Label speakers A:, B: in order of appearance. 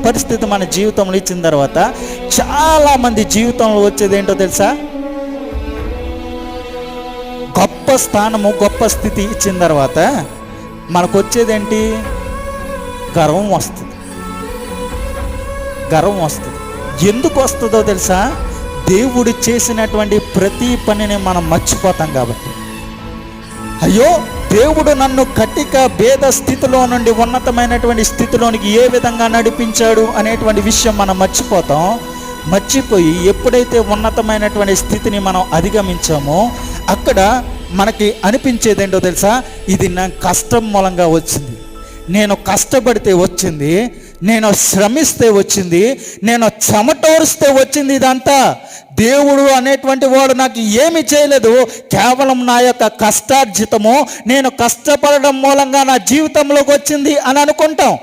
A: పరిస్థితి మన జీవితంలో ఇచ్చిన తర్వాత చాలామంది జీవితంలో వచ్చేది ఏంటో తెలుసా? గొప్ప స్థానము, గొప్ప స్థితి ఇచ్చిన తర్వాత మనకు వచ్చేదేంటి? గర్వం వస్తుంది. గర్వం వస్తుంది. ఎందుకు వస్తుందో తెలుసా? దేవుడు చేసినటువంటి ప్రతి పనిని మనం మర్చిపోతాం కాబట్టి. అయ్యో, దేవుడు నన్ను కటిక భేద స్థితిలో నుండి ఉన్నతమైనటువంటి స్థితిలోనికి ఏ విధంగా నడిపించాడు అనేటువంటి విషయం మనం మర్చిపోతాం. మర్చిపోయి ఎప్పుడైతే ఉన్నతమైనటువంటి స్థితిని మనం అధిగమించామో అక్కడ మనకి అనిపించేది ఏంటో తెలుసా? ఇది నా కష్టం మూలంగా వచ్చింది, నేను కష్టపడితే వచ్చింది, నేను శ్రమిస్తే వచ్చింది, నేను చెమటోరిస్తే వచ్చింది. ఇదంతా దేవుడు అనేటువంటి వాడు నాకు ఏమి చేయలేదు, కేవలం నా యొక్క కష్టార్జితము, నేను కష్టపడడం మూలంగా నా జీవితంలోకి వచ్చింది అని అనుకుంటాం.